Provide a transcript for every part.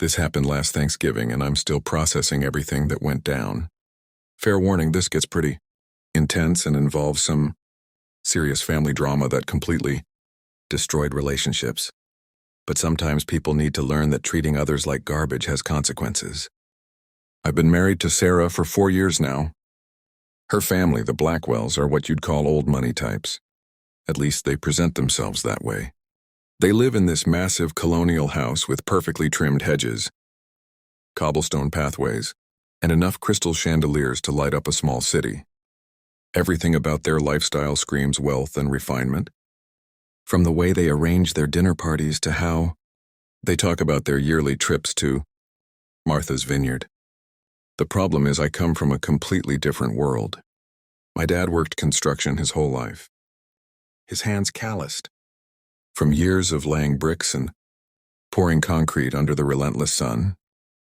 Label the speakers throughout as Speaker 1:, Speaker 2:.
Speaker 1: This happened last Thanksgiving, and I'm still processing everything that went down. Fair warning, this gets pretty intense and involves some serious family drama that completely destroyed relationships. But sometimes people need to learn that treating others like garbage has consequences. I've been married to Sarah for 4 years now. Her family, the Blackwells, are what you'd call old money types. At least they present themselves that way. They live in this massive colonial house with perfectly trimmed hedges, cobblestone pathways, and enough crystal chandeliers to light up a small city. Everything about their lifestyle screams wealth and refinement. From the way they arrange their dinner parties to how they talk about their yearly trips to Martha's Vineyard. The problem is I come from a completely different world. My dad worked construction his whole life. His hands calloused from years of laying bricks and pouring concrete under the relentless sun.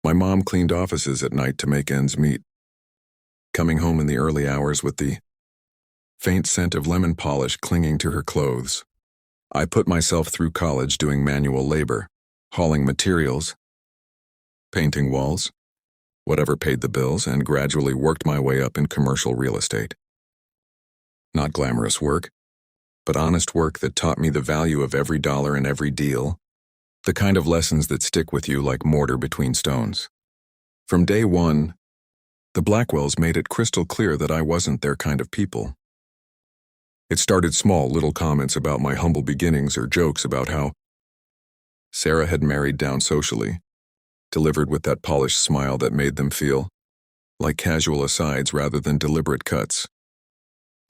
Speaker 1: My mom cleaned offices at night to make ends meet, coming home in the early hours with the faint scent of lemon polish clinging to her clothes. I put myself through college doing manual labor, hauling materials, painting walls, whatever paid the bills, and gradually worked my way up in commercial real estate. Not glamorous work, but honest work that taught me the value of every dollar and every deal, the kind of lessons that stick with you like mortar between stones. From day one, the Blackwells made it crystal clear that I wasn't their kind of people. It started small, little comments about my humble beginnings or jokes about how Sarah had married down socially, delivered with that polished smile that made them feel like casual asides rather than deliberate cuts.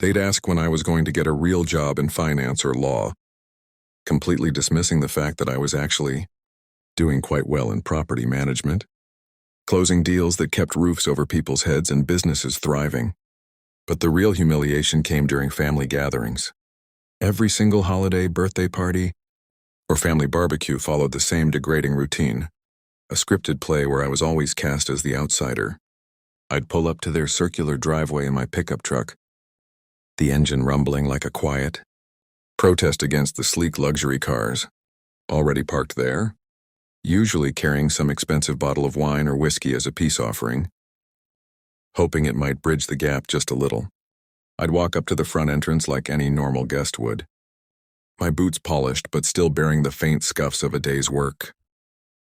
Speaker 1: They'd ask when I was going to get a real job in finance or law, completely dismissing the fact that I was actually doing quite well in property management, closing deals that kept roofs over people's heads and businesses thriving. But the real humiliation came during family gatherings. Every single holiday, birthday party, or family barbecue followed the same degrading routine, a scripted play where I was always cast as the outsider. I'd pull up to their circular driveway in my pickup truck, the engine rumbling like a quiet protest against the sleek luxury cars, already parked there, usually carrying some expensive bottle of wine or whiskey as a peace offering, hoping it might bridge the gap just a little. I'd walk up to the front entrance like any normal guest would, my boots polished but still bearing the faint scuffs of a day's work,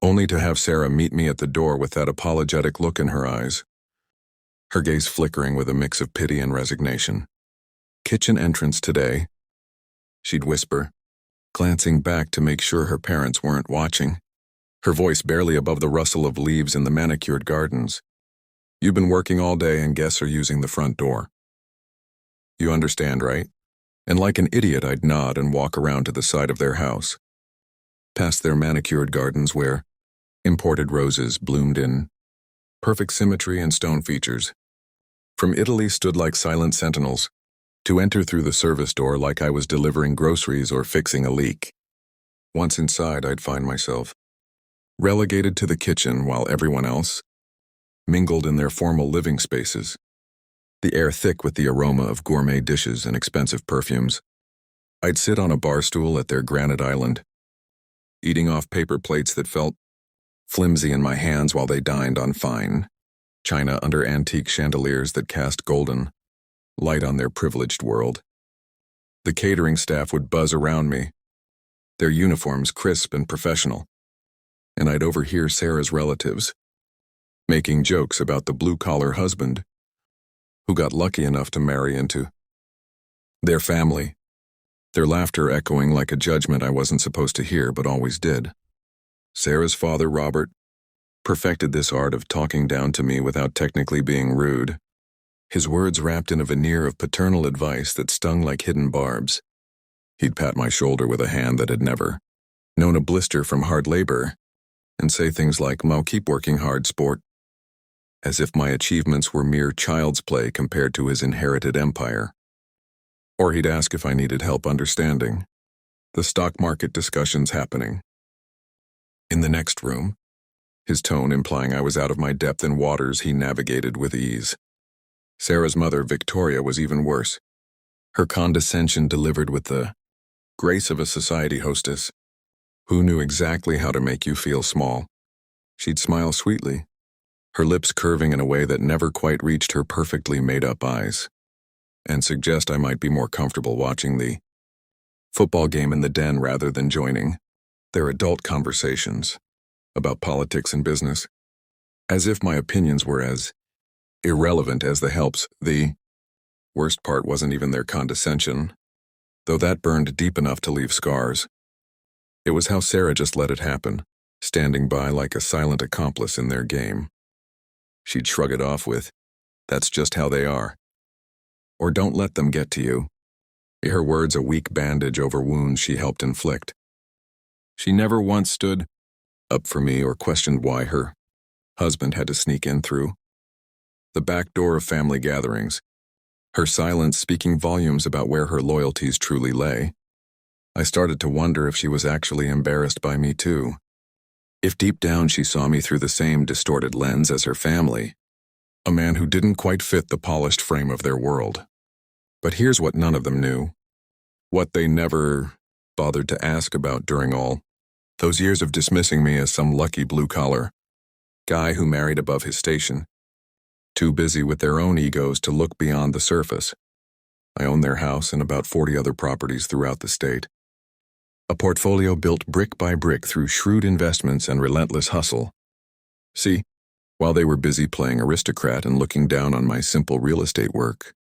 Speaker 1: only to have Sarah meet me at the door with that apologetic look in her eyes, her gaze flickering with a mix of pity and resignation. "Kitchen entrance today," she'd whisper, glancing back to make sure her parents weren't watching, her voice barely above the rustle of leaves in the manicured gardens. "You've been working all day and guests are using the front door. You understand, right?" And like an idiot, I'd nod and walk around to the side of their house, past their manicured gardens where imported roses bloomed in perfect symmetry and stone features. From Italy stood like silent sentinels, to enter through the service door like I was delivering groceries or fixing a leak. Once inside, I'd find myself relegated to the kitchen while everyone else mingled in their formal living spaces, the air thick with the aroma of gourmet dishes and expensive perfumes. I'd sit on a bar stool at their granite island, eating off paper plates that felt flimsy in my hands while they dined on fine china under antique chandeliers that cast golden light on their privileged world. The catering staff would buzz around me, their uniforms crisp and professional, and I'd overhear Sarah's relatives making jokes about the blue-collar husband who got lucky enough to marry into their family, their laughter echoing like a judgment I wasn't supposed to hear but always did. Sarah's father, Robert, perfected this art of talking down to me without technically being rude, his words wrapped in a veneer of paternal advice that stung like hidden barbs. He'd pat my shoulder with a hand that had never known a blister from hard labor, and say things like, "Mo, keep working hard, sport," as if my achievements were mere child's play compared to his inherited empire. Or he'd ask if I needed help understanding the stock market discussions happening in the next room, his tone implying I was out of my depth in waters he navigated with ease. Sarah's mother, Victoria, was even worse, her condescension delivered with the grace of a society hostess who knew exactly how to make you feel small. She'd smile sweetly, her lips curving in a way that never quite reached her perfectly made-up eyes, and suggest I might be more comfortable watching the football game in the den rather than joining their adult conversations about politics and business, as if my opinions were as irrelevant as the help's. The worst part wasn't even their condescension, though that burned deep enough to leave scars. It was how Sarah just let it happen, standing by like a silent accomplice in their game. She'd shrug it off with, "That's just how they are." Or, "Don't let them get to you." Her words a weak bandage over wounds she helped inflict. She never once stood up for me or questioned why her husband had to sneak in through the back door of family gatherings, her silence speaking volumes about where her loyalties truly lay. I started to wonder if she was actually embarrassed by me too. If deep down she saw me through the same distorted lens as her family, a man who didn't quite fit the polished frame of their world. But here's what none of them knew, what they never bothered to ask about during all those years of dismissing me as some lucky blue-collar guy who married above his station, too busy with their own egos to look beyond the surface. I own their house and about 40 other properties throughout the state. A portfolio built brick by brick through shrewd investments and relentless hustle. See, while they were busy playing aristocrat and looking down on my simple real estate work,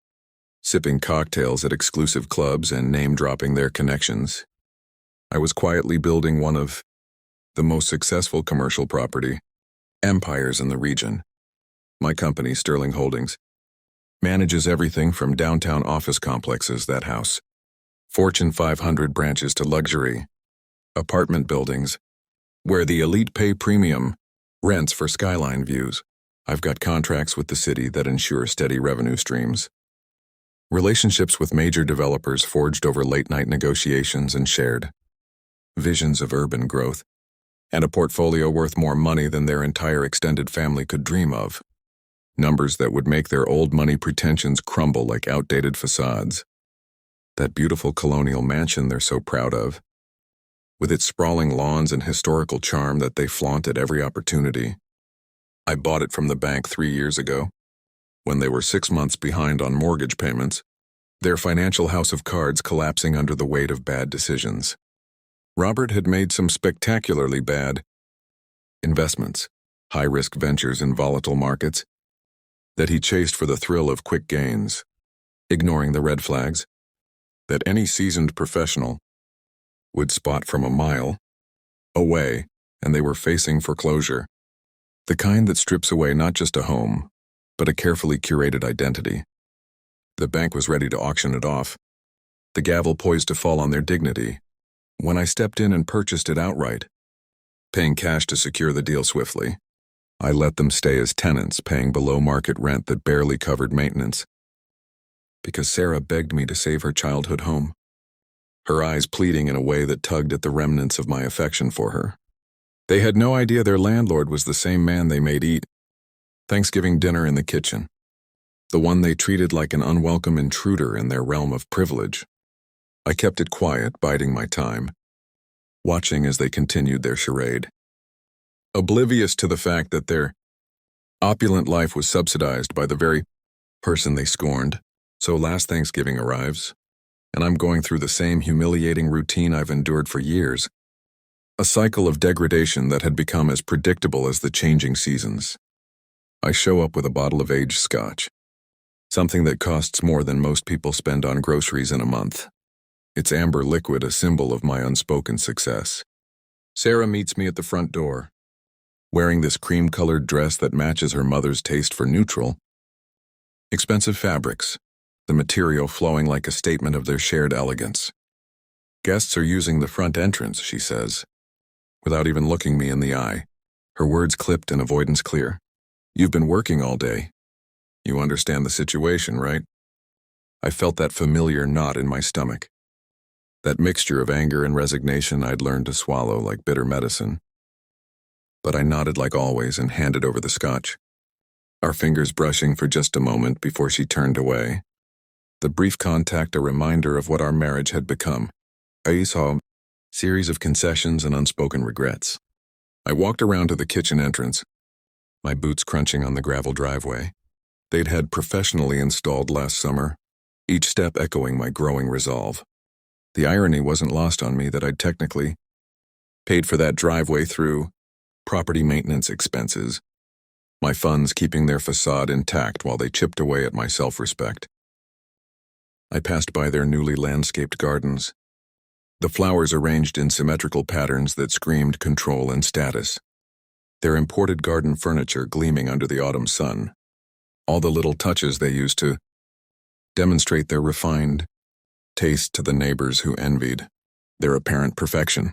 Speaker 1: sipping cocktails at exclusive clubs and name-dropping their connections, I was quietly building one of the most successful commercial property empires in the region. My company, Sterling Holdings, manages everything from downtown office complexes that house Fortune 500 branches to luxury apartment buildings where the elite pay premium rents for skyline views. I've got contracts with the city that ensure steady revenue streams, relationships with major developers forged over late-night negotiations and shared visions of urban growth, and a portfolio worth more money than their entire extended family could dream of. Numbers that would make their old money pretensions crumble like outdated facades. That beautiful colonial mansion they're so proud of, with its sprawling lawns and historical charm that they flaunt at every opportunity. I bought it from the bank 3 years ago, when they were 6 months behind on mortgage payments, their financial house of cards collapsing under the weight of bad decisions. Robert had made some spectacularly bad investments, high-risk ventures in volatile markets, that he chased for the thrill of quick gains, ignoring the red flags that any seasoned professional would spot from a mile away, and they were facing foreclosure, the kind that strips away not just a home, but a carefully curated identity. The bank was ready to auction it off, the gavel poised to fall on their dignity, when I stepped in and purchased it outright, paying cash to secure the deal swiftly. I let them stay as tenants, paying below-market rent that barely covered maintenance, because Sarah begged me to save her childhood home, her eyes pleading in a way that tugged at the remnants of my affection for her. They had no idea their landlord was the same man they made eat Thanksgiving dinner in the kitchen, the one they treated like an unwelcome intruder in their realm of privilege. I kept it quiet, biding my time, watching as they continued their charade, oblivious to the fact that their opulent life was subsidized by the very person they scorned. So last Thanksgiving arrives, and I'm going through the same humiliating routine I've endured for years, a cycle of degradation that had become as predictable as the changing seasons. I show up with a bottle of aged scotch, something that costs more than most people spend on groceries in a month. Its amber liquid a symbol of my unspoken success. Sarah meets me at the front door, wearing this cream-colored dress that matches her mother's taste for neutral, expensive fabrics, the material flowing like a statement of their shared elegance. "Guests are using the front entrance," she says, without even looking me in the eye, her words clipped and avoidance clear. "You've been working all day. You understand the situation, right?" I felt that familiar knot in my stomach, that mixture of anger and resignation I'd learned to swallow like bitter medicine. But I nodded like always and handed over the scotch, our fingers brushing for just a moment before she turned away. The brief contact a reminder of what our marriage had become. I saw a series of concessions and unspoken regrets. I walked around to the kitchen entrance, my boots crunching on the gravel driveway. They'd had professionally installed last summer, each step echoing my growing resolve. The irony wasn't lost on me that I'd technically paid for that driveway through property maintenance expenses, my funds keeping their facade intact while they chipped away at my self-respect. I passed by their newly landscaped gardens, the flowers arranged in symmetrical patterns that screamed control and status, their imported garden furniture gleaming under the autumn sun, all the little touches they used to demonstrate their refined taste to the neighbors who envied their apparent perfection.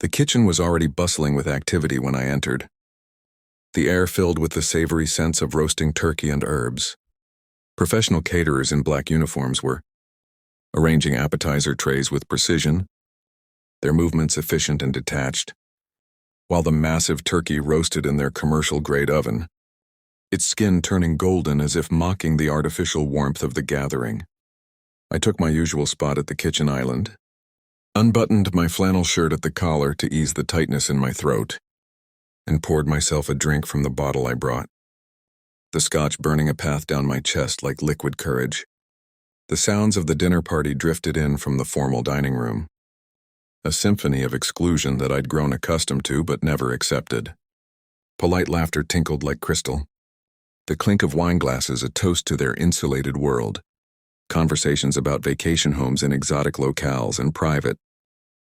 Speaker 1: The kitchen was already bustling with activity when I entered, the air filled with the savory scents of roasting turkey and herbs. Professional caterers in black uniforms were arranging appetizer trays with precision, their movements efficient and detached, while the massive turkey roasted in their commercial-grade oven, its skin turning golden as if mocking the artificial warmth of the gathering. I took my usual spot at the kitchen island, unbuttoned my flannel shirt at the collar to ease the tightness in my throat, and poured myself a drink from the bottle I brought, the scotch burning a path down my chest like liquid courage. The sounds of the dinner party drifted in from the formal dining room, a symphony of exclusion that I'd grown accustomed to but never accepted. Polite laughter tinkled like crystal, the clink of wine glasses a toast to their insulated world, conversations about vacation homes in exotic locales and private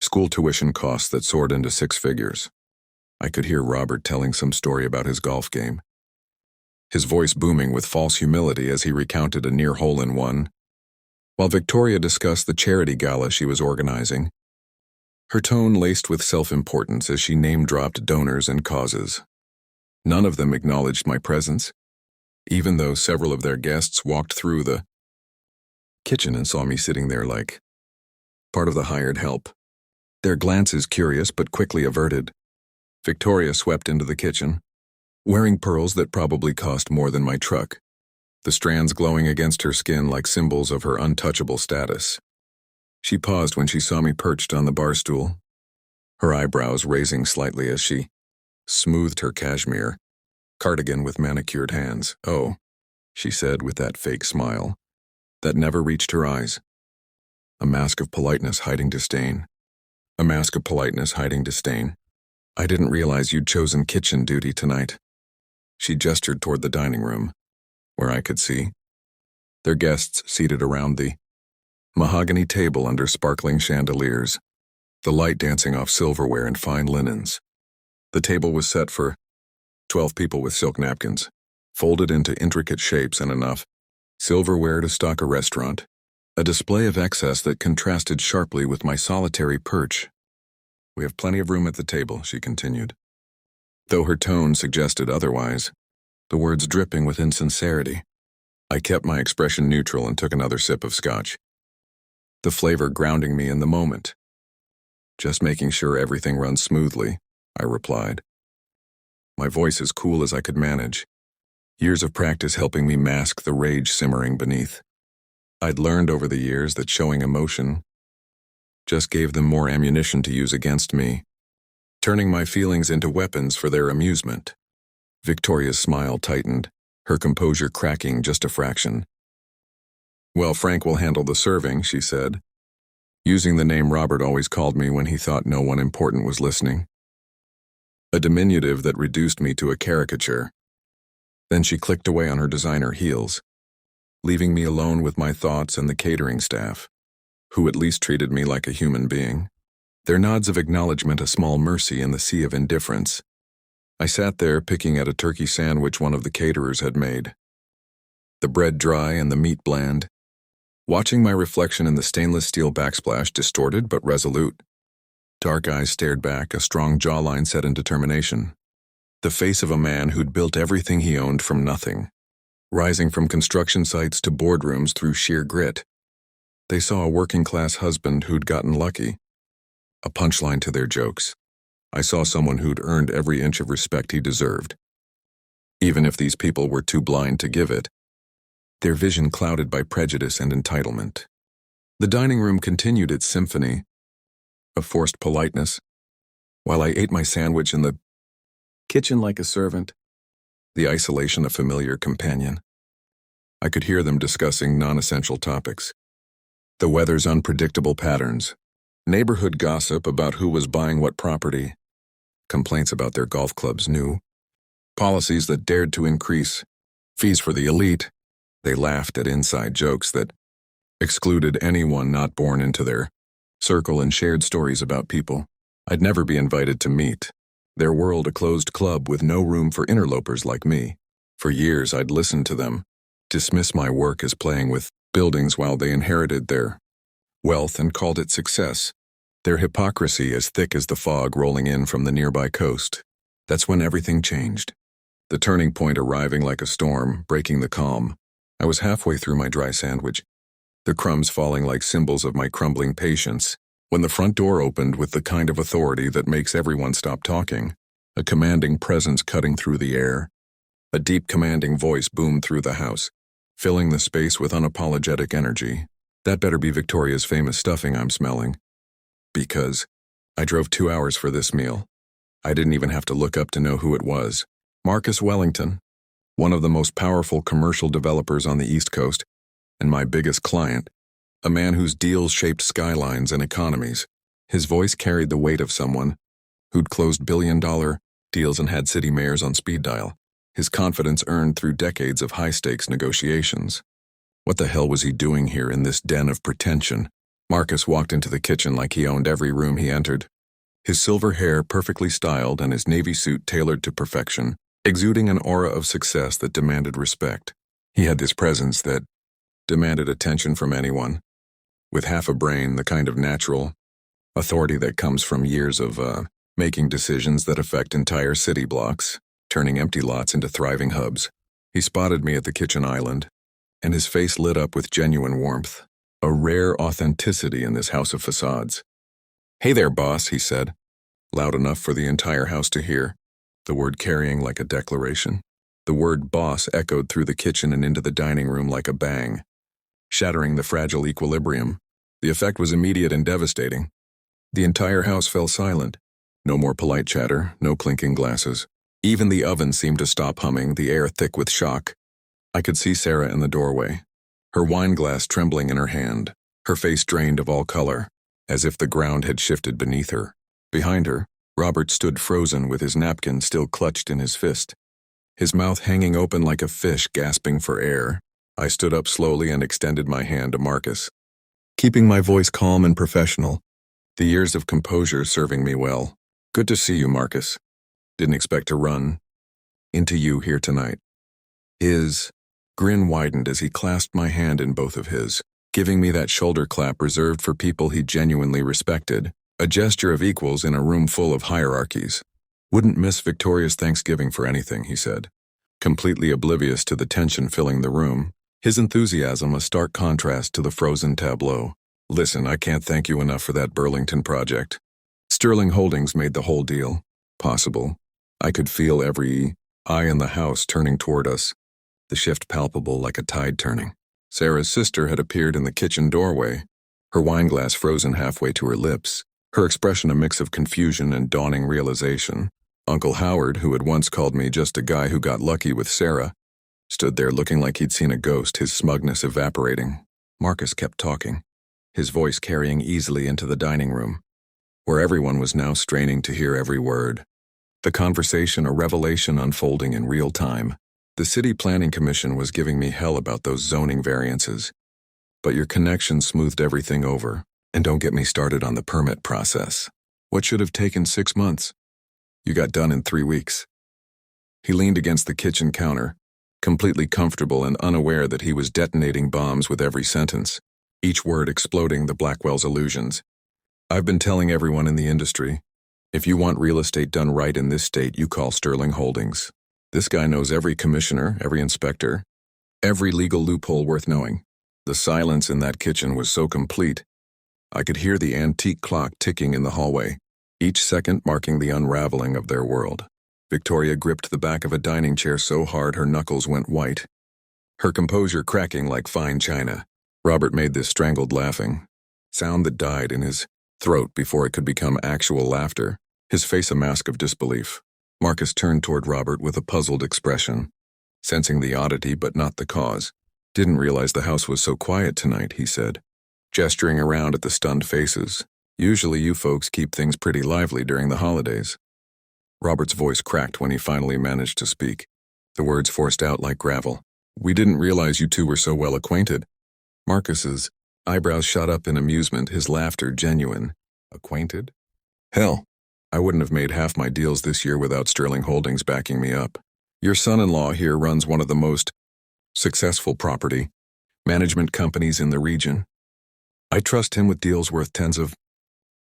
Speaker 1: school tuition costs that soared into six figures. I could hear Robert telling some story about his golf game, his voice booming with false humility as he recounted a near hole-in-one, while Victoria discussed the charity gala she was organizing, her tone laced with self-importance as she name-dropped donors and causes. None of them acknowledged my presence, even though several of their guests walked through the kitchen and saw me sitting there like part of the hired help, their glances curious but quickly averted. Victoria swept into the kitchen, wearing pearls that probably cost more than my truck, the strands glowing against her skin like symbols of her untouchable status. She paused when she saw me perched on the bar stool, her eyebrows raising slightly as she smoothed her cashmere cardigan with manicured hands. "Oh," she said with that fake smile that never reached her eyes. A mask of politeness hiding disdain. A mask of politeness hiding disdain. "I didn't realize you'd chosen kitchen duty tonight." She gestured toward the dining room, where I could see their guests seated around the mahogany table under sparkling chandeliers, the light dancing off silverware and fine linens. The table was set for 12 people with silk napkins, folded into intricate shapes and enough silverware to stock a restaurant, a display of excess that contrasted sharply with my solitary perch. "We have plenty of room at the table," she continued, though her tone suggested otherwise, the words dripping with insincerity. I kept my expression neutral and took another sip of scotch, the flavor grounding me in the moment. "Just making sure everything runs smoothly," I replied, my voice as cool as I could manage, years of practice helping me mask the rage simmering beneath. I'd learned over the years that showing emotion just gave them more ammunition to use against me, turning my feelings into weapons for their amusement. Victoria's smile tightened, her composure cracking just a fraction. "Well, Frank will handle the serving," she said, using the name Robert always called me when he thought no one important was listening, a diminutive that reduced me to a caricature. Then she clicked away on her designer heels, leaving me alone with my thoughts and the catering staff, who at least treated me like a human being, their nods of acknowledgement a small mercy in the sea of indifference. I sat there picking at a turkey sandwich one of the caterers had made, the bread dry and the meat bland, watching my reflection in the stainless steel backsplash distorted but resolute. Dark eyes stared back, a strong jawline set in determination, the face of a man who'd built everything he owned from nothing, rising from construction sites to boardrooms through sheer grit. They saw a working-class husband who'd gotten lucky, a punchline to their jokes. I saw someone who'd earned every inch of respect he deserved, even if these people were too blind to give it, their vision clouded by prejudice and entitlement. The dining room continued its symphony of forced politeness, while I ate my sandwich in the Kitchen like a servant, the isolation a familiar companion. I could hear them discussing non-essential topics. The weather's unpredictable patterns, neighborhood gossip about who was buying what property, complaints about their golf club's new policies that dared to increase fees for the elite. They laughed at inside jokes that excluded anyone not born into their circle and shared stories about people I'd never be invited to meet. Their world a closed club with no room for interlopers like me. For years I'd listened to them, dismiss my work as playing with buildings while they inherited their wealth and called it success. Their hypocrisy as thick as the fog rolling in from the nearby coast. That's when everything changed. The turning point arriving like a storm, breaking the calm. I was halfway through my dry sandwich, the crumbs falling like symbols of my crumbling patience, when the front door opened with the kind of authority that makes everyone stop talking, a commanding presence cutting through the air. A deep commanding voice boomed through the house, filling the space with unapologetic energy. That better be Victoria's famous stuffing I'm smelling. Because I drove 2 hours for this meal. I didn't even have to look up to know who it was. Marcus Wellington, one of the most powerful commercial developers on the East Coast, and my biggest client, a man whose deals shaped skylines and economies. His voice carried the weight of someone who'd closed billion-dollar deals and had city mayors on speed dial. His confidence earned through decades of high-stakes negotiations. What the hell was he doing here in this den of pretension? Marcus walked into the kitchen like he owned every room he entered. His silver hair perfectly styled and his navy suit tailored to perfection, exuding an aura of success that demanded respect. He had this presence that demanded attention from anyone. With half a brain, the kind of natural authority that comes from years of making decisions that affect entire city blocks, turning empty lots into thriving hubs. He spotted me at the kitchen island, and his face lit up with genuine warmth, a rare authenticity in this house of facades. "Hey there, boss," he said, loud enough for the entire house to hear, the word carrying like a declaration. The word boss echoed through the kitchen and into the dining room like a bang, shattering the fragile equilibrium. The effect was immediate and devastating. The entire house fell silent. No more polite chatter, no clinking glasses. Even the oven seemed to stop humming, the air thick with shock. I could see Sarah in the doorway, her wine glass trembling in her hand, her face drained of all color, as if the ground had shifted beneath her. Behind her, Robert stood frozen with his napkin still clutched in his fist, his mouth hanging open like a fish gasping for air. I stood up slowly and extended my hand to Marcus, keeping my voice calm and professional, the years of composure serving me well. "Good to see you, Marcus. Didn't expect to run into you here tonight." His grin widened as he clasped my hand in both of his, giving me that shoulder clap reserved for people he genuinely respected, a gesture of equals in a room full of hierarchies. "Wouldn't miss Victoria's Thanksgiving for anything," he said, completely oblivious to the tension filling the room, his enthusiasm a stark contrast to the frozen tableau. "Listen, I can't thank you enough for that Burlington project. Sterling Holdings made the whole deal possible." I could feel every eye in the house turning toward us, the shift palpable like a tide turning. Sarah's sister had appeared in the kitchen doorway, her wineglass frozen halfway to her lips, her expression a mix of confusion and dawning realization. Uncle Howard, who had once called me just a guy who got lucky with Sarah, stood there looking like he'd seen a ghost, his smugness evaporating. Marcus kept talking, his voice carrying easily into the dining room, where everyone was now straining to hear every word. The conversation a revelation unfolding in real time. The City Planning Commission was giving me hell about those zoning variances. But your connection smoothed everything over. And don't get me started on the permit process. What should have taken 6 months? You got done in 3 weeks. He leaned against the kitchen counter, completely comfortable and unaware that he was detonating bombs with every sentence, each word exploding the Blackwell's illusions. "I've been telling everyone in the industry, if you want real estate done right in this state, you call Sterling Holdings. This guy knows every commissioner, every inspector, every legal loophole worth knowing." The silence in that kitchen was so complete, I could hear the antique clock ticking in the hallway, each second marking the unraveling of their world. Victoria gripped the back of a dining chair so hard her knuckles went white, her composure cracking like fine china. Robert made this strangled laughing sound that died in his throat before it could become actual laughter, his face a mask of disbelief. Marcus turned toward Robert with a puzzled expression, sensing the oddity but not the cause. Didn't realize the house was so quiet tonight, he said, gesturing around at the stunned faces. Usually you folks keep things pretty lively during the holidays. Robert's voice cracked when he finally managed to speak, the words forced out like gravel. We didn't realize you two were so well acquainted. Marcus's eyebrows shot up in amusement, his laughter genuine. Acquainted? Hell, I wouldn't have made half my deals this year without Sterling Holdings backing me up. Your son-in-law here runs one of the most successful property management companies in the region. I trust him with deals worth tens of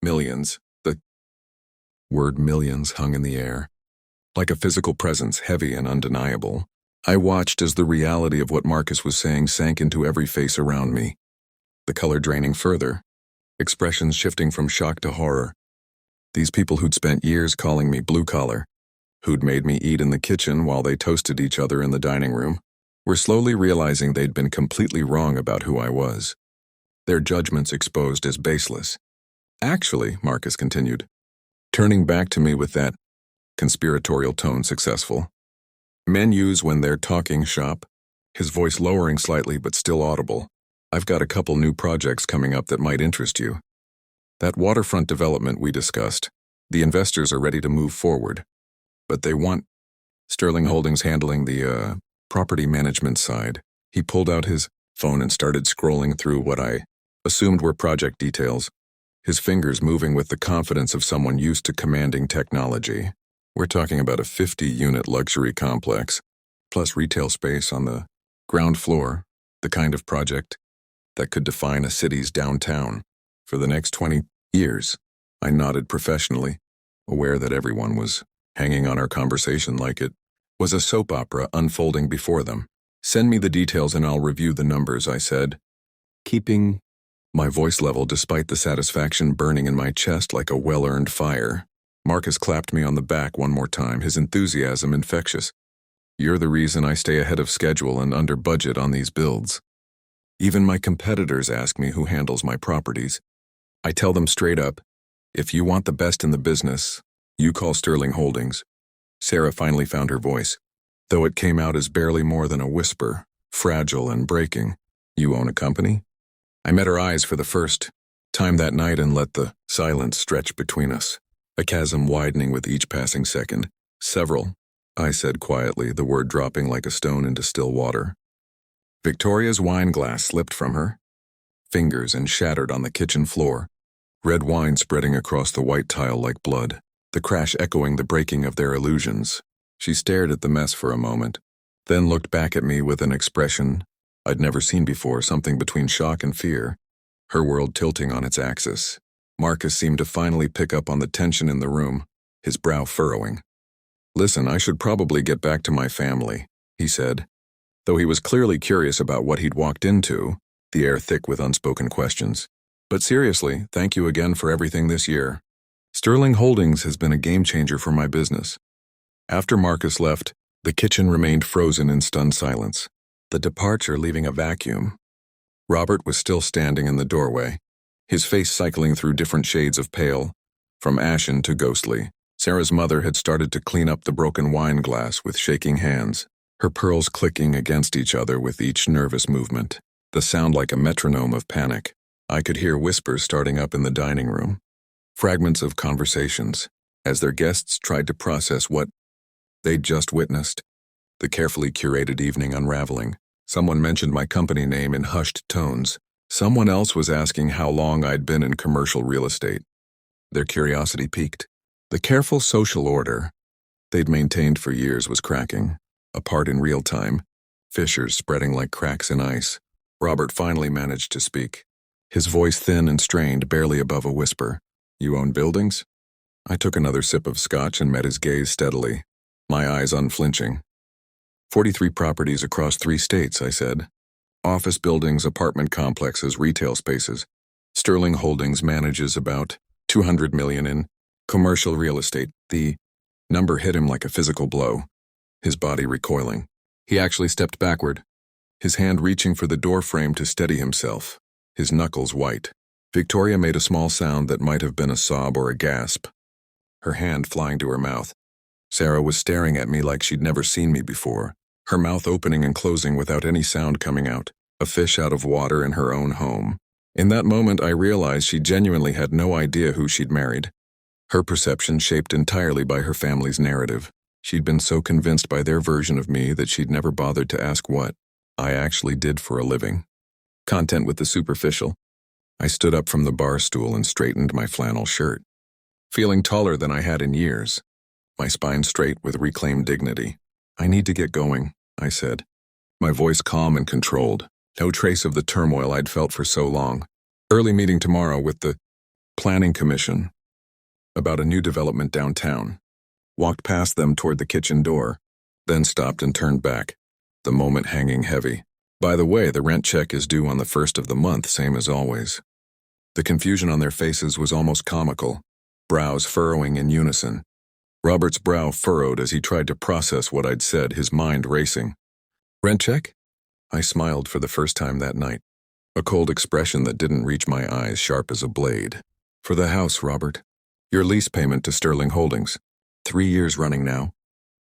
Speaker 1: millions. The word millions hung in the air, like a physical presence, heavy and undeniable. I watched as the reality of what Marcus was saying sank into every face around me, the color draining further, expressions shifting from shock to horror. These people who'd spent years calling me blue-collar, who'd made me eat in the kitchen while they toasted each other in the dining room, were slowly realizing they'd been completely wrong about who I was. Their judgments exposed as baseless. Actually, Marcus continued, turning back to me with that conspiratorial tone successful. Men use when they're talking shop, his voice lowering slightly but still audible. I've got a couple new projects coming up that might interest you. That waterfront development we discussed, the investors are ready to move forward, but they want Sterling Holdings handling the property management side. He pulled out his phone and started scrolling through what I assumed were project details, his fingers moving with the confidence of someone used to commanding technology. We're talking about a 50-unit luxury complex, plus retail space on the ground floor, the kind of project that could define a city's downtown for the next 20 years. I nodded professionally, aware that everyone was hanging on our conversation like it was a soap opera unfolding before them. Send me the details and I'll review the numbers, I said, keeping my voice level despite the satisfaction burning in my chest like a well-earned fire. Marcus clapped me on the back one more time, his enthusiasm infectious. You're the reason I stay ahead of schedule and under budget on these builds. Even my competitors ask me who handles my properties. I tell them straight up, if you want the best in the business, you call Sterling Holdings. Sarah finally found her voice, though it came out as barely more than a whisper, fragile and breaking. You own a company? I met her eyes for the first time that night and let the silence stretch between us, a chasm widening with each passing second. Several, I said quietly, the word dropping like a stone into still water. Victoria's wine glass slipped from her fingers and shattered on the kitchen floor, red wine spreading across the white tile like blood, the crash echoing the breaking of their illusions. She stared at the mess for a moment, then looked back at me with an expression I'd never seen before, something between shock and fear, her world tilting on its axis. Marcus seemed to finally pick up on the tension in the room, his brow furrowing. Listen, I should probably get back to my family, he said, though he was clearly curious about what he'd walked into, the air thick with unspoken questions. But seriously, thank you again for everything this year. Sterling Holdings has been a game-changer for my business. After Marcus left, the kitchen remained frozen in stunned silence, the departure leaving a vacuum. Robert was still standing in the doorway, his face cycling through different shades of pale, from ashen to ghostly. Sarah's mother had started to clean up the broken wine glass with shaking hands, her pearls clicking against each other with each nervous movement, the sound like a metronome of panic. I could hear whispers starting up in the dining room, fragments of conversations, as their guests tried to process what they'd just witnessed, the carefully curated evening unraveling. Someone mentioned my company name in hushed tones. Someone else was asking how long I'd been in commercial real estate. Their curiosity piqued. The careful social order they'd maintained for years was cracking, apart in real time, fissures spreading like cracks in ice. Robert finally managed to speak, his voice thin and strained, barely above a whisper. You own buildings? I took another sip of scotch and met his gaze steadily, my eyes unflinching. 43 properties across 3 states, I said. Office buildings, apartment complexes, retail spaces. Sterling Holdings manages about $200 million in commercial real estate. The number hit him like a physical blow, his body recoiling. He actually stepped backward, his hand reaching for the door frame to steady himself, his knuckles white. Victoria made a small sound that might have been a sob or a gasp, her hand flying to her mouth. Sarah was staring at me like she'd never seen me before, her mouth opening and closing without any sound coming out, a fish out of water in her own home. In that moment, I realized she genuinely had no idea who she'd married. Her perception shaped entirely by her family's narrative. She'd been so convinced by their version of me that she'd never bothered to ask what I actually did for a living. Content with the superficial. I stood up from the bar stool and straightened my flannel shirt, feeling taller than I had in years, my spine straight with reclaimed dignity. "I need to get going," I said, my voice calm and controlled, no trace of the turmoil I'd felt for so long. "Early meeting tomorrow with the Planning Commission about a new development downtown." Walked past them toward the kitchen door, then stopped and turned back, the moment hanging heavy. "By the way, the rent check is due on the 1st of the month, same as always." The confusion on their faces was almost comical, brows furrowing in unison. Robert's brow furrowed as he tried to process what I'd said, his mind racing. "Rent check?" I smiled for the first time that night, a cold expression that didn't reach my eyes, sharp as a blade. "For the house, Robert. Your lease payment to Sterling Holdings. 3 years running now,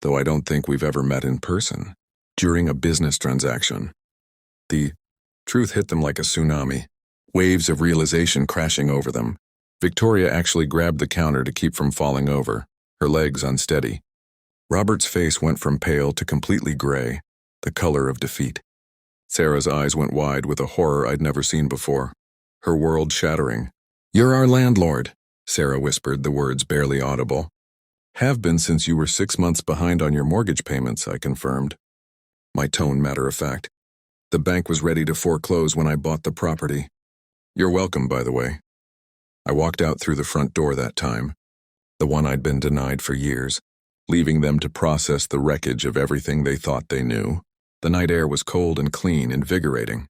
Speaker 1: though I don't think we've ever met in person. During a business transaction." The truth hit them like a tsunami, waves of realization crashing over them. Victoria actually grabbed the counter to keep from falling over, her legs unsteady. Robert's face went from pale to completely gray, the color of defeat. Sarah's eyes went wide with a horror I'd never seen before, her world shattering. "You're our landlord," Sarah whispered, the words barely audible. "Have been since you were 6 months behind on your mortgage payments," I confirmed, my tone matter-of-fact. "The bank was ready to foreclose when I bought the property." "You're welcome, by the way." I walked out through the front door that time, the one I'd been denied for years, leaving them to process the wreckage of everything they thought they knew. The night air was cold and clean, invigorating,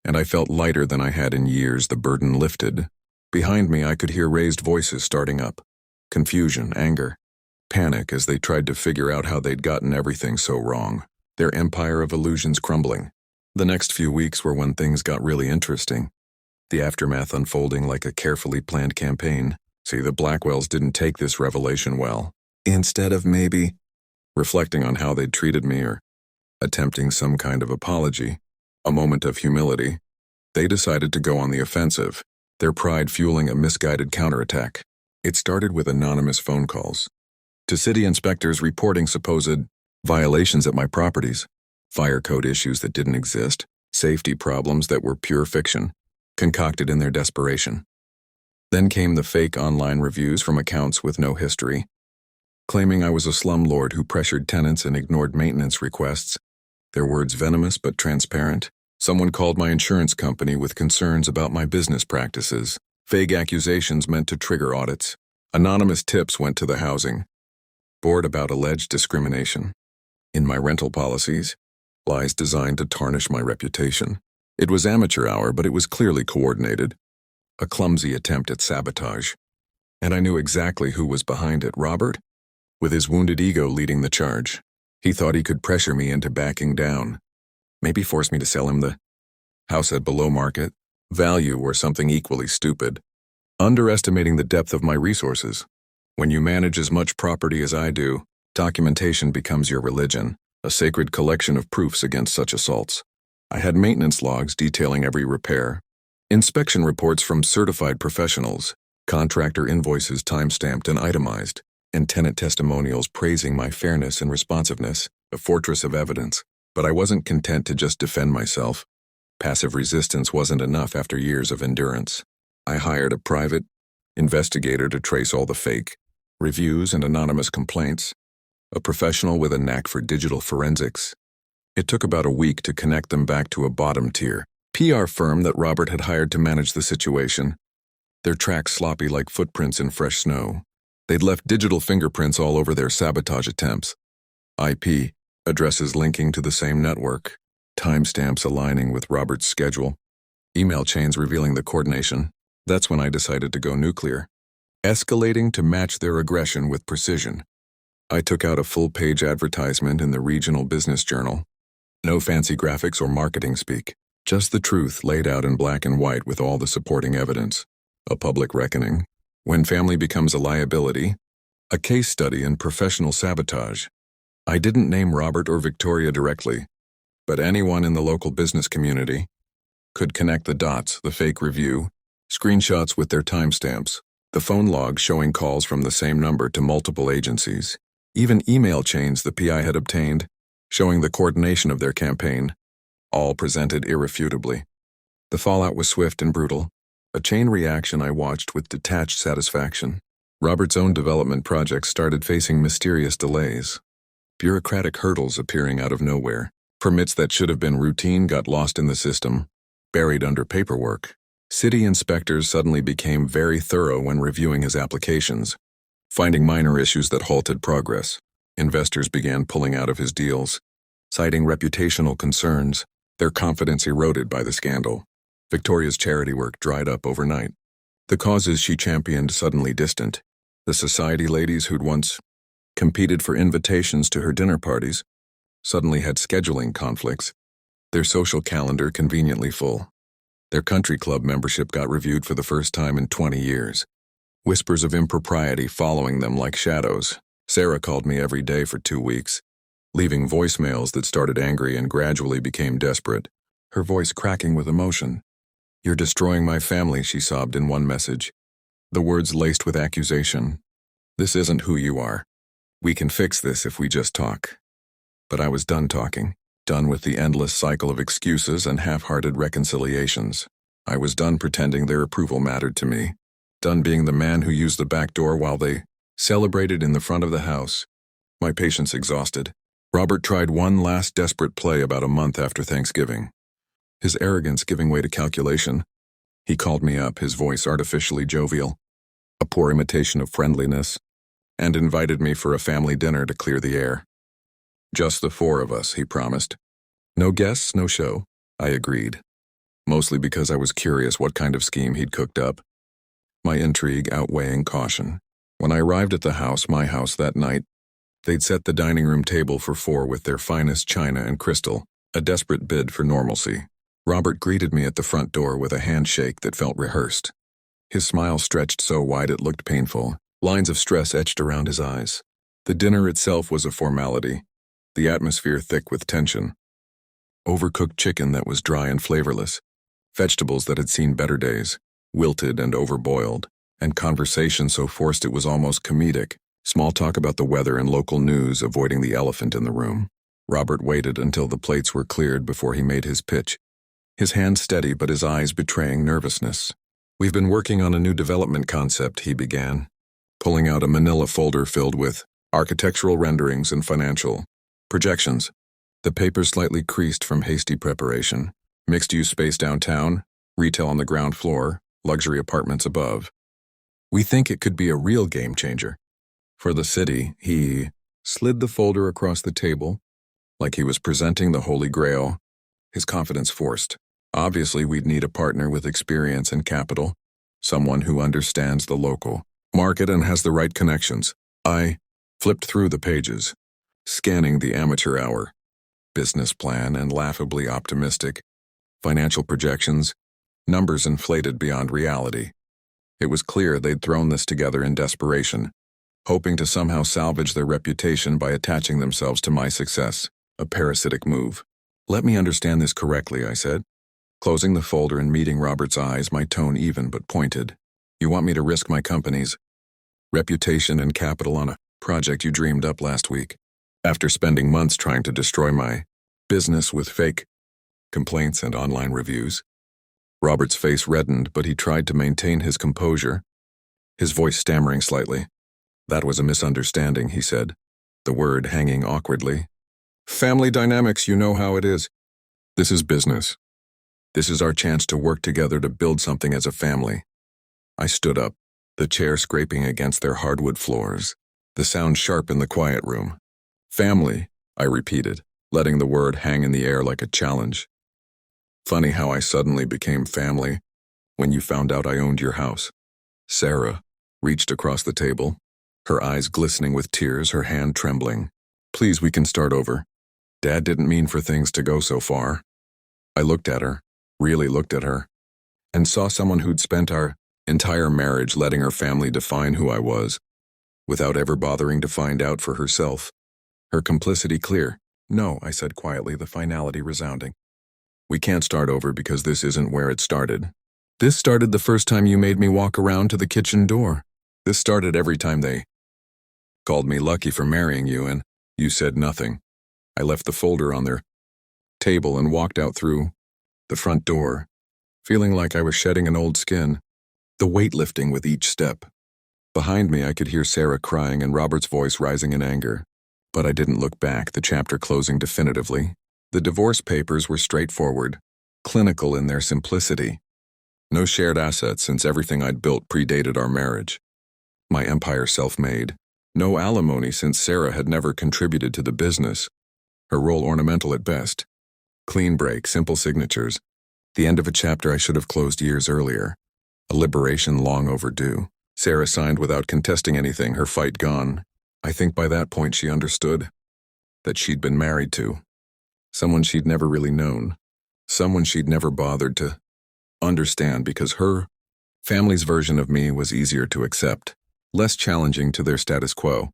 Speaker 1: and I felt lighter than I had in years, the burden lifted. Behind me, I could hear raised voices starting up, confusion, anger, panic as they tried to figure out how they'd gotten everything so wrong, their empire of illusions crumbling. The next few weeks were when things got really interesting, the aftermath unfolding like a carefully planned campaign. See, the Blackwells didn't take this revelation well. Instead of maybe reflecting on how they'd treated me or attempting some kind of apology, a moment of humility, they decided to go on the offensive, their pride fueling a misguided counterattack. It started with anonymous phone calls to city inspectors reporting supposed violations at my properties, fire code issues that didn't exist, safety problems that were pure fiction, concocted in their desperation. Then came the fake online reviews from accounts with no history, claiming I was a slumlord who pressured tenants and ignored maintenance requests, their words venomous but transparent. Someone called my insurance company with concerns about my business practices, vague accusations meant to trigger audits. Anonymous tips went to the housing board about alleged discrimination in my rental policies, lies designed to tarnish my reputation. It was amateur hour, but it was clearly coordinated, a clumsy attempt at sabotage. And I knew exactly who was behind it, Robert, with his wounded ego leading the charge. He thought he could pressure me into backing down, maybe force me to sell him the house at below market value or something equally stupid, underestimating the depth of my resources. When you manage as much property as I do, documentation becomes your religion, a sacred collection of proofs against such assaults. I had maintenance logs detailing every repair, inspection reports from certified professionals, contractor invoices time-stamped and itemized, and tenant testimonials praising my fairness and responsiveness, a fortress of evidence. But I wasn't content to just defend myself. Passive resistance wasn't enough after years of endurance. I hired a private investigator to trace all the fake reviews and anonymous complaints, a professional with a knack for digital forensics. It took about a week to connect them back to a bottom-tier PR firm that Robert had hired to manage the situation. Their tracks sloppy like footprints in fresh snow. They'd left digital fingerprints all over their sabotage attempts. IP addresses linking to the same network, timestamps aligning with Robert's schedule, email chains revealing the coordination. That's when I decided to go nuclear, escalating to match their aggression with precision. I took out a full-page advertisement in the regional business journal. No fancy graphics or marketing speak, just the truth laid out in black and white with all the supporting evidence. A public reckoning. When family becomes a liability, A case study in professional sabotage. I didn't name Robert or Victoria directly, but anyone in the local business community could connect the dots: the fake review, screenshots with their timestamps, the phone log showing calls from the same number to multiple agencies, even email chains the PI had obtained, showing the coordination of their campaign, all presented irrefutably. The fallout was swift and brutal, a chain reaction I watched with detached satisfaction. Robert's own development projects started facing mysterious delays, bureaucratic hurdles appearing out of nowhere. Permits that should have been routine got lost in the system, buried under paperwork. City inspectors suddenly became very thorough when reviewing his applications, finding minor issues that halted progress. Investors began pulling out of his deals, citing reputational concerns, their confidence eroded by the scandal. Victoria's charity work dried up overnight. The causes she championed suddenly distant. The society ladies who'd once competed for invitations to her dinner parties suddenly had scheduling conflicts, their social calendar conveniently full. Their country club membership got reviewed for the first time in 20 years. Whispers of impropriety following them like shadows. Sarah called me every day for 2 weeks, leaving voicemails that started angry and gradually became desperate, her voice cracking with emotion. "You're destroying my family," she sobbed in one message, the words laced with accusation. "This isn't who you are. We can fix this if we just talk." But I was done talking, done with the endless cycle of excuses and half-hearted reconciliations. I was done pretending their approval mattered to me, done being the man who used the back door while they celebrated in the front of the house. My patience exhausted. Robert tried one last desperate play about a month after Thanksgiving. His arrogance giving way to calculation, he called me up, his voice artificially jovial, a poor imitation of friendliness, and invited me for a family dinner to clear the air. "Just the 4 of us," he promised. "No guests, no show." I agreed, mostly because I was curious what kind of scheme he'd cooked up, my intrigue outweighing caution. When I arrived at the house, my house, that night, they'd set the dining room table for 4 with their finest china and crystal, a desperate bid for normalcy. Robert greeted me at the front door with a handshake that felt rehearsed. His smile stretched so wide it looked painful, lines of stress etched around his eyes. The dinner itself was a formality, the atmosphere thick with tension. Overcooked chicken that was dry and flavorless, vegetables that had seen better days, wilted and overboiled, and conversation so forced it was almost comedic, small talk about the weather and local news avoiding the elephant in the room. Robert waited until the plates were cleared before he made his pitch, his hand steady but his eyes betraying nervousness. "We've been working on a new development concept," he began, pulling out a manila folder filled with architectural renderings and financial projections. The paper slightly creased from hasty preparation. Mixed-use space downtown, retail on the ground floor, luxury apartments above. "We think it could be a real game changer for the city." He slid the folder across the table, like he was presenting the Holy Grail, his confidence forced. "Obviously, we'd need a partner with experience and capital, someone who understands the local market and has the right connections." I flipped through the pages, scanning the amateur hour, business plan and laughably optimistic, financial projections, numbers inflated beyond reality. It was clear they'd thrown this together in desperation, hoping to somehow salvage their reputation by attaching themselves to my success, a parasitic move. "Let me understand this correctly," I said, closing the folder and meeting Robert's eyes, my tone even but pointed. "You want me to risk my company's reputation and capital on a project you dreamed up last week, after spending months trying to destroy my business with fake complaints and online reviews?" Robert's face reddened, but he tried to maintain his composure, his voice stammering slightly. "That was a misunderstanding," he said, the word hanging awkwardly. "Family dynamics, you know how it is. This is business. This is our chance to work together to build something as a family." I stood up, the chair scraping against their hardwood floors, the sound sharp in the quiet room. "Family," I repeated, letting the word hang in the air like a challenge. "Funny how I suddenly became family when you found out I owned your house." Sarah reached across the table, her eyes glistening with tears, her hand trembling. "Please, we can start over. Dad didn't mean for things to go so far." I looked at her, really looked at her, and saw someone who'd spent our entire marriage letting her family define who I was. without ever bothering to find out for herself. Her complicity clear. "No," I said quietly, the finality resounding. "We can't start over because this isn't where it started. This started the first time you made me walk around to the kitchen door. This started every time they called me lucky for marrying you, and you said nothing." I left the folder on their table and walked out through the front door, feeling like I was shedding an old skin, the weight lifting with each step. Behind me, I could hear Sarah crying and Robert's voice rising in anger. But I didn't look back, the chapter closing definitively. The divorce papers were straightforward, clinical in their simplicity. No shared assets since everything I'd built predated our marriage. My empire self-made. No alimony since Sarah had never contributed to the business. Her role ornamental at best. Clean break, simple signatures. The end of a chapter I should have closed years earlier. A liberation long overdue. Sarah signed without contesting anything, her fight gone. I think by that point she understood that she'd been married to someone she'd never really known, someone she'd never bothered to understand because her family's version of me was easier to accept, less challenging to their status quo.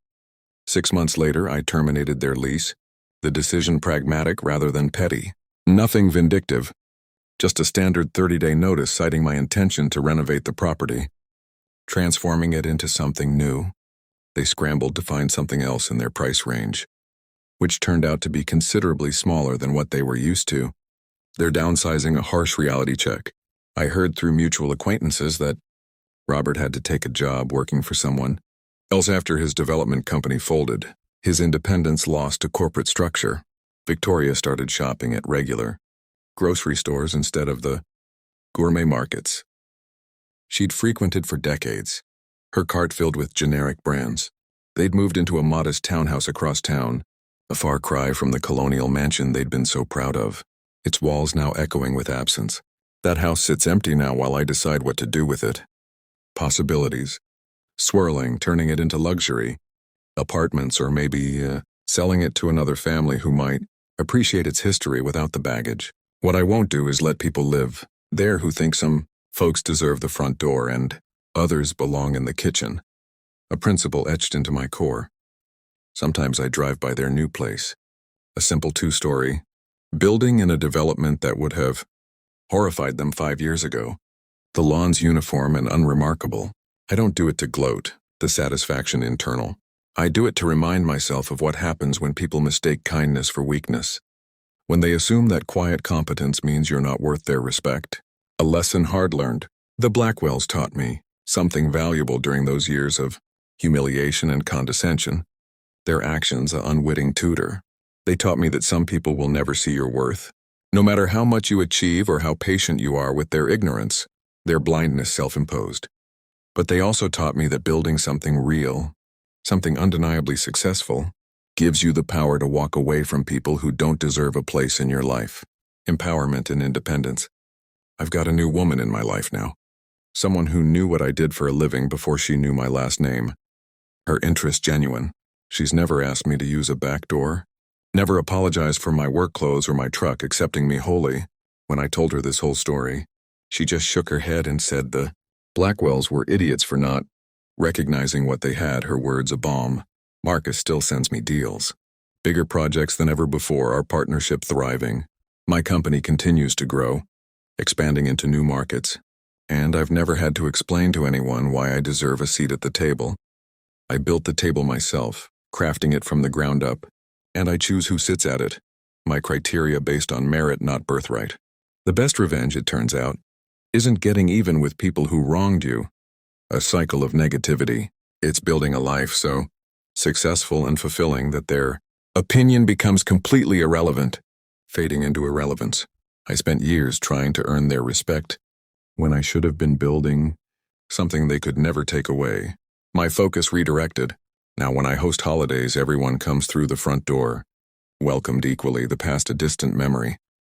Speaker 1: 6 months later, I terminated their lease, the decision pragmatic rather than petty. Nothing vindictive, just a standard 30-day notice citing my intention to renovate the property, transforming it into something new. They scrambled to find something else in their price range, which turned out to be considerably smaller than what they were used to. They're downsizing, a harsh reality check. I heard through mutual acquaintances that Robert had to take a job working for someone else after his development company folded. His independence lost to corporate structure. Victoria started shopping at regular grocery stores instead of the gourmet markets she'd frequented for decades, her cart filled with generic brands. They'd moved into a modest townhouse across town, a far cry from the colonial mansion they'd been so proud of, its walls now echoing with absence. That house sits empty now while I decide what to do with it. Possibilities. Swirling, turning it into luxury. Apartments, or maybe selling it to another family who might appreciate its history without the baggage. What I won't do is let people live there who think some folks deserve the front door and others belong in the kitchen. A principle etched into my core. Sometimes I drive by their new place. A simple 2-story building in a development that would have horrified them 5 years ago. The lawn's uniform and unremarkable. I don't do it to gloat, the satisfaction internal. I do it to remind myself of what happens when people mistake kindness for weakness. When they assume that quiet competence means you're not worth their respect. A lesson hard learned. The Blackwells taught me something valuable during those years of humiliation and condescension. Their actions, an unwitting tutor. They taught me that some people will never see your worth. No matter how much you achieve or how patient you are with their ignorance, their blindness self-imposed. But they also taught me that building something real, something undeniably successful, gives you the power to walk away from people who don't deserve a place in your life. Empowerment and independence. I've got a new woman in my life now. Someone who knew what I did for a living before she knew my last name. Her interest genuine. She's never asked me to use a back door. Never apologized for my work clothes or my truck, accepting me wholly. When I told her this whole story, she just shook her head and said the Blackwells were idiots for not recognizing what they had, her words a balm. Marcus still sends me deals. Bigger projects than ever before, our partnership thriving. My company continues to grow, expanding into new markets. And I've never had to explain to anyone why I deserve a seat at the table. I built the table myself, crafting it from the ground up, and I choose who sits at it. My criteria based on merit, not birthright. The best revenge, it turns out, isn't getting even with people who wronged you. A cycle of negativity. It's building a life so successful and fulfilling that their opinion becomes completely irrelevant, fading into irrelevance. I spent years trying to earn their respect when I should have been building something they could never take away. My focus redirected. Now when I host holidays, everyone comes through the front door, welcomed equally, the past a distant memory.